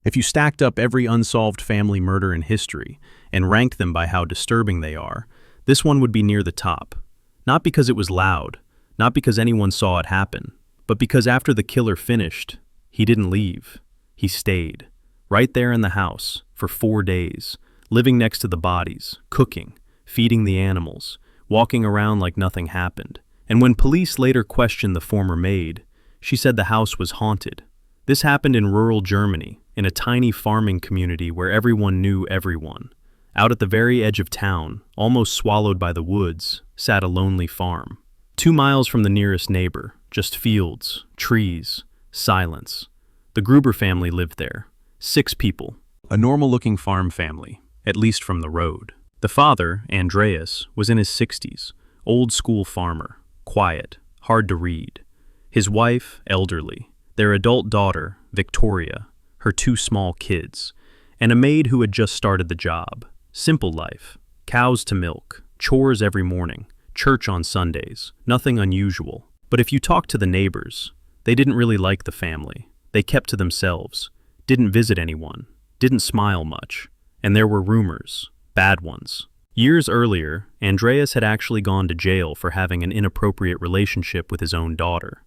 If you stacked up every unsolved family murder in history and ranked them by how disturbing they are, this one would be near the top. Not because it was loud, not because anyone saw it happen, but because after the killer finished, he didn't leave. He stayed, right there in the house, for 4 days, living next to the bodies, cooking, feeding the animals, walking around like nothing happened. And when police later questioned the former maid, she said the house was haunted. This happened in rural Germany, in a tiny farming community where everyone knew everyone. Out at the very edge of town, almost swallowed by the woods, sat a lonely farm. 2 miles from the nearest neighbor, just fields, trees, silence. The Gruber family lived there. 6 people. A normal-looking farm family, at least from the road. The father, Andreas, was in his 60s, old-school farmer, quiet, hard to read. His wife, elderly. Their adult daughter, Victoria, her 2 small kids, and a maid who had just started the job. Simple life. Cows to milk, chores every morning, church on Sundays, nothing unusual. But if you talked to the neighbors, they didn't really like the family. They kept to themselves, didn't visit anyone, didn't smile much, and there were rumors, bad ones. Years earlier, Andreas had actually gone to jail for having an inappropriate relationship with his own daughter.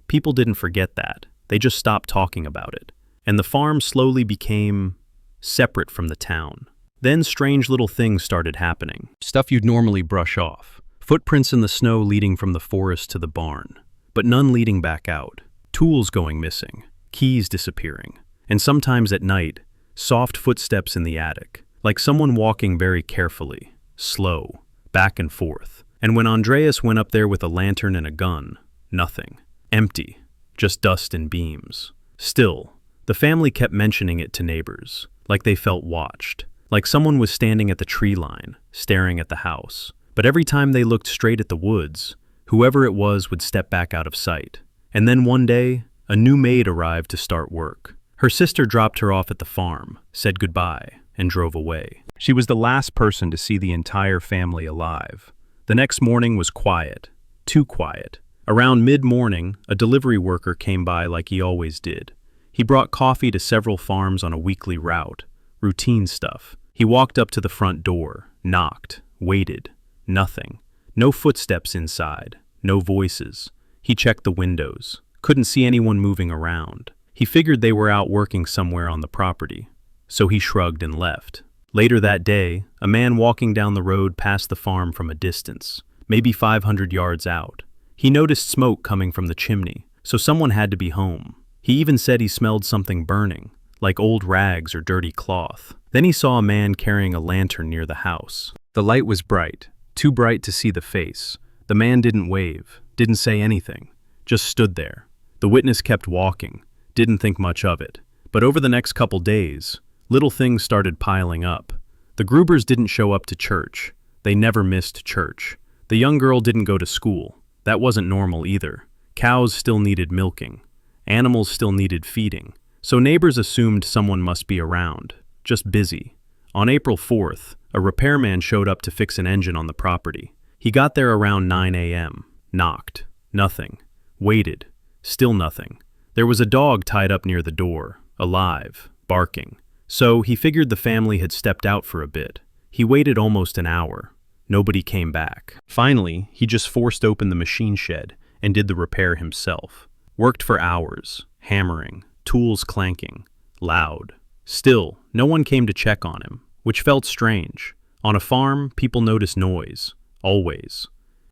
People didn't forget that, they just stopped talking about it. And the farm slowly became separate from the town. Then strange little things started happening. Stuff you'd normally brush off. Footprints in the snow leading from the forest to the barn, but none leading back out. Tools going missing, keys disappearing, and sometimes at night, soft footsteps in the attic, like someone walking very carefully, slow, back and forth. And when Andreas went up there with a lantern and a gun, nothing. Empty, just dust and beams. Still, the family kept mentioning it to neighbors, like they felt watched, like someone was standing at the tree line, staring at the house. But every time they looked straight at the woods, whoever it was would step back out of sight. And then one day, a new maid arrived to start work. Her sister dropped her off at the farm, said goodbye, and drove away. She was the last person to see the entire family alive. The next morning was quiet, too quiet. Around mid-morning, a delivery worker came by like he always did. He brought coffee to several farms on a weekly route, routine stuff. He walked up to the front door, knocked, waited. Nothing. No footsteps inside. No voices. He checked the windows. Couldn't see anyone moving around. He figured they were out working somewhere on the property. So he shrugged and left. Later that day, a man walking down the road passed the farm from a distance, maybe 500 yards out. He noticed smoke coming from the chimney, so someone had to be home. He even said he smelled something burning, like old rags or dirty cloth. Then he saw a man carrying a lantern near the house. The light was bright, too bright to see the face. The man didn't wave, didn't say anything, just stood there. The witness kept walking, didn't think much of it. But over the next couple days, little things started piling up. The Grubers didn't show up to church. They never missed church. The young girl didn't go to school. That wasn't normal either. Cows still needed milking. Animals still needed feeding. So neighbors assumed someone must be around, just busy. On April 4th, a repairman showed up to fix an engine on the property. He got there around 9 a.m., knocked, nothing, waited, still nothing. There was a dog tied up near the door, alive, barking. So he figured the family had stepped out for a bit. He waited almost an hour. Nobody came back. Finally, he just forced open the machine shed and did the repair himself. Worked for hours, hammering, tools clanking, loud. Still, no one came to check on him, which felt strange. On a farm, people notice noise, always.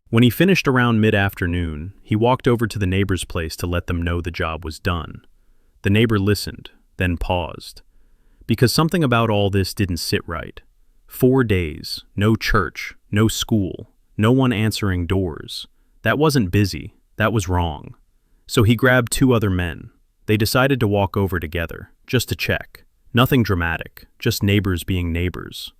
When he finished around mid-afternoon, he walked over to the neighbor's place to let them know the job was done. The neighbor listened, then paused. Because something about all this didn't sit right. 4 days, no church, no school, no one answering doors. That wasn't busy, that was wrong. So he grabbed 2 other men. They decided to walk over together, just to check. Nothing dramatic, just neighbors being neighbors.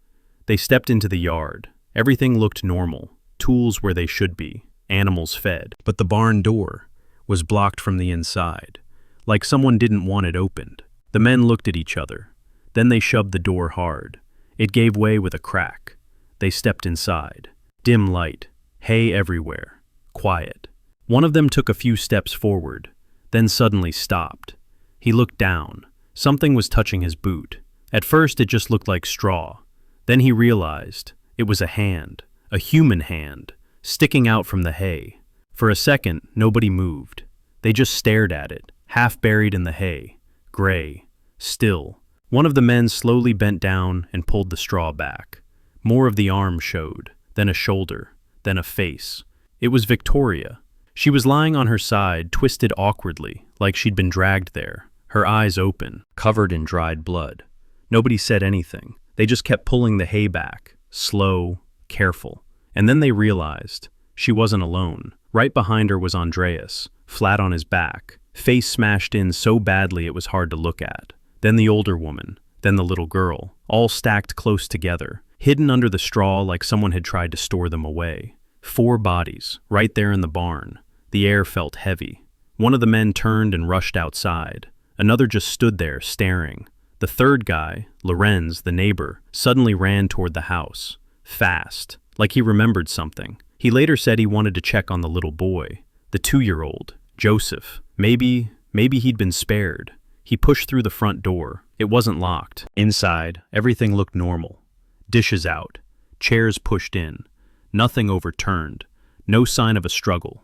They stepped into the yard. Everything looked normal, tools where they should be, animals fed. But the barn door was blocked from the inside, like someone didn't want it opened. The men looked at each other. Then they shoved the door hard. It gave way with a crack. They stepped inside. Dim light, hay everywhere, quiet. One of them took a few steps forward, then suddenly stopped. He looked down. Something was touching his boot. At first it just looked like straw. Then he realized it was a hand, a human hand, sticking out from the hay. For a second, nobody moved. They just stared at it, half buried in the hay, gray, still. One of the men slowly bent down and pulled the straw back. More of the arm showed, then a shoulder, then a face. It was Victoria. She was lying on her side, twisted awkwardly, like she'd been dragged there, her eyes open, covered in dried blood. Nobody said anything. They just kept pulling the hay back, slow, careful. And then they realized she wasn't alone. Right behind her was Andreas, flat on his back, face smashed in so badly it was hard to look at. Then the older woman, then the little girl, all stacked close together, hidden under the straw like someone had tried to store them away. 4 bodies, right there in the barn. The air felt heavy. One of the men turned and rushed outside. Another just stood there, staring. The third guy, Lorenz, the neighbor, suddenly ran toward the house. Fast, like he remembered something. He later said he wanted to check on the little boy, the 2-year-old, Joseph. Maybe he'd been spared. He pushed through the front door. It wasn't locked. Inside, everything looked normal. Dishes out, chairs pushed in, nothing overturned, no sign of a struggle.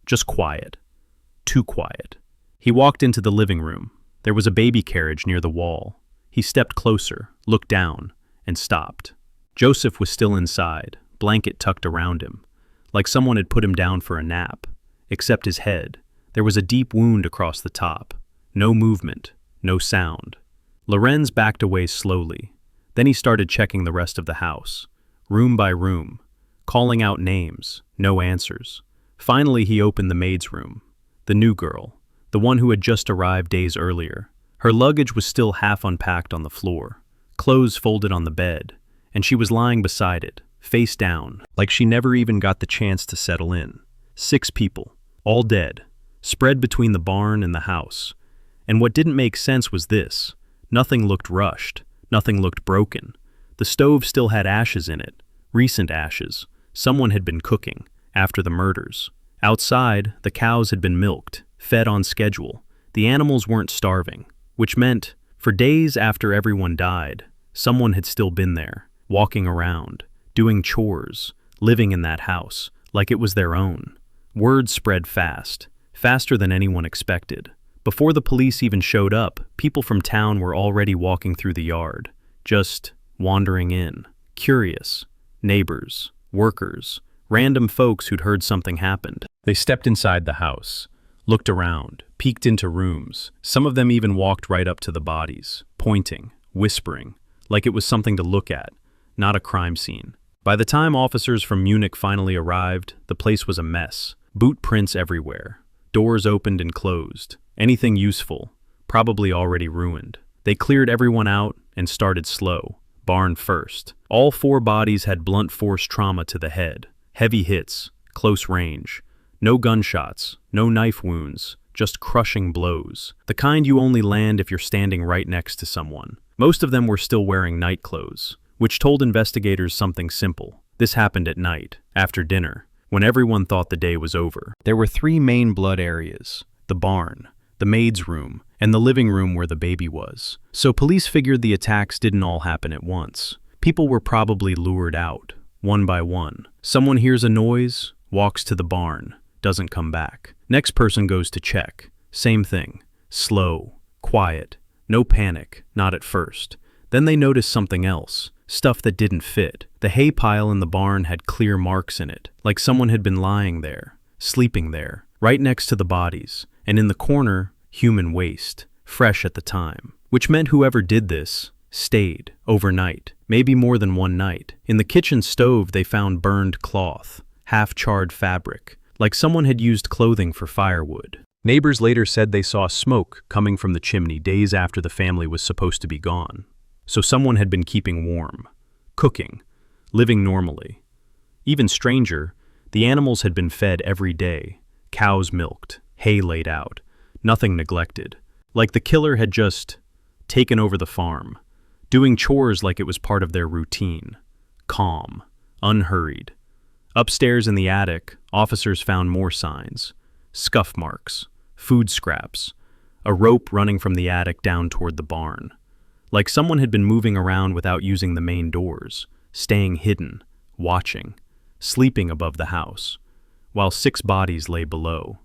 Just quiet. Too quiet. He walked into the living room. There was a baby carriage near the wall. He stepped closer, looked down, and stopped. Joseph was still inside, blanket tucked around him, like someone had put him down for a nap. Except his head. There was a deep wound across the top. No movement, no sound. Lorenz backed away slowly. Then he started checking the rest of the house, room by room, calling out names, no answers. Finally, he opened the maid's room. The new girl, the one who had just arrived days earlier. Her luggage was still half unpacked on the floor, clothes folded on the bed, and she was lying beside it, face down, like she never even got the chance to settle in. 6 people, all dead, spread between the barn and the house. And what didn't make sense was this. Nothing looked rushed. Nothing looked broken. The stove still had ashes in it, recent ashes. Someone had been cooking, after the murders. Outside, the cows had been milked, fed on schedule. The animals weren't starving, which meant, for days after everyone died, someone had still been there, walking around, doing chores, living in that house, like it was their own. Word spread fast, faster than anyone expected. Before the police even showed up, people from town were already walking through the yard, just wandering in, curious. Neighbors, workers, random folks who'd heard something happened. They stepped inside the house, looked around, peeked into rooms. Some of them even walked right up to the bodies, pointing, whispering, like it was something to look at, not a crime scene. By the time officers from Munich finally arrived, the place was a mess. Boot prints everywhere. Doors opened and closed. Anything useful, probably already ruined. They cleared everyone out and started slow, barn first. All 4 bodies had blunt force trauma to the head, heavy hits, close range. No gunshots, no knife wounds, just crushing blows. The kind you only land if you're standing right next to someone. Most of them were still wearing night clothes, which told investigators something simple. This happened at night, after dinner, when everyone thought the day was over. There were 3 main blood areas: the barn, the maid's room, and the living room where the baby was. So police figured the attacks didn't all happen at once. People were probably lured out, one by one. Someone hears a noise, walks to the barn, doesn't come back. Next person goes to check. Same thing. Slow, quiet, no panic, not at first. Then they notice something else, stuff that didn't fit. The hay pile in the barn had clear marks in it, like someone had been lying there, sleeping there, right next to the bodies. And in the corner, human waste, fresh at the time. Which meant whoever did this stayed overnight, maybe more than one night. In the kitchen stove, they found burned cloth, half-charred fabric, like someone had used clothing for firewood. Neighbors later said they saw smoke coming from the chimney days after the family was supposed to be gone. So someone had been keeping warm, cooking, living normally. Even stranger, the animals had been fed every day, cows milked, hay laid out, nothing neglected. Like the killer had just taken over the farm, doing chores like it was part of their routine. Calm, unhurried. Upstairs in the attic, officers found more signs. Scuff marks, food scraps, a rope running from the attic down toward the barn. Like someone had been moving around without using the main doors, staying hidden, watching, sleeping above the house, while 6 bodies lay below.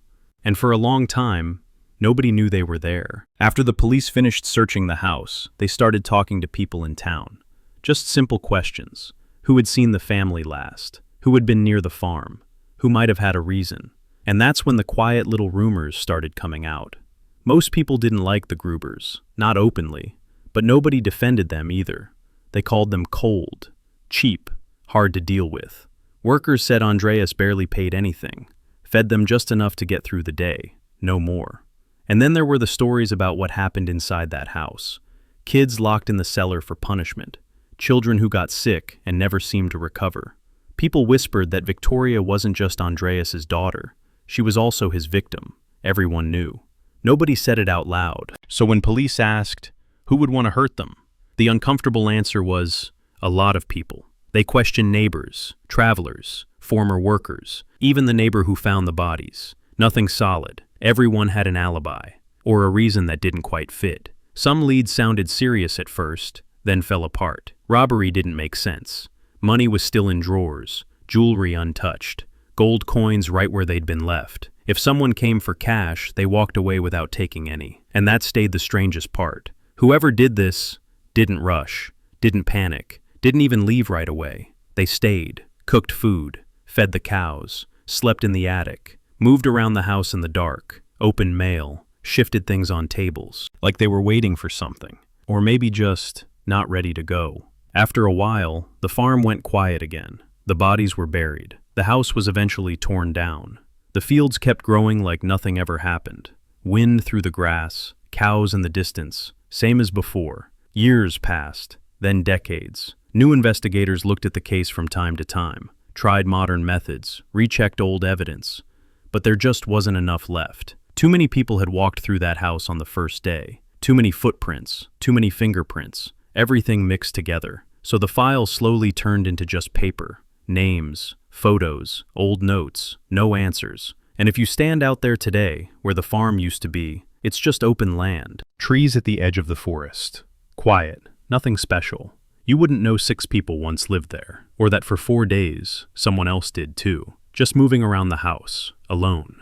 And for a long time, nobody knew they were there. After the police finished searching the house, they started talking to people in town. Just simple questions. Who had seen the family last? Who had been near the farm? Who might have had a reason? And that's when the quiet little rumors started coming out. Most people didn't like the Grubers, not openly, but nobody defended them either. They called them cold, cheap, hard to deal with. Workers said Andreas barely paid anything, fed them just enough to get through the day, no more. And then there were the stories about what happened inside that house. Kids locked in the cellar for punishment, children who got sick and never seemed to recover. People whispered that Victoria wasn't just Andreas's daughter, she was also his victim. Everyone knew. Nobody said it out loud. So when police asked, who would want to hurt them? The uncomfortable answer was, a lot of people. They questioned neighbors, travelers, former workers, even the neighbor who found the bodies. Nothing solid. Everyone had an alibi, or a reason that didn't quite fit. Some leads sounded serious at first, then fell apart. Robbery didn't make sense. Money was still in drawers, jewelry untouched, gold coins right where they'd been left. If someone came for cash, they walked away without taking any. And that stayed the strangest part. Whoever did this didn't rush, didn't panic, didn't even leave right away. They stayed, cooked food, fed the cows, slept in the attic, moved around the house in the dark, opened mail, shifted things on tables, like they were waiting for something, or maybe just not ready to go. After a while, the farm went quiet again. The bodies were buried. The house was eventually torn down. The fields kept growing like nothing ever happened. Wind through the grass, cows in the distance, same as before. Years passed, then decades. New investigators looked at the case from time to time, tried modern methods, rechecked old evidence, but there just wasn't enough left. Too many people had walked through that house on the first day. Too many footprints, too many fingerprints, everything mixed together. So the file slowly turned into just paper, names, photos, old notes, no answers. And if you stand out there today, where the farm used to be, it's just open land. Trees at the edge of the forest. Quiet, nothing special. You wouldn't know 6 people once lived there, or that for 4 days, someone else did too, just moving around the house, alone.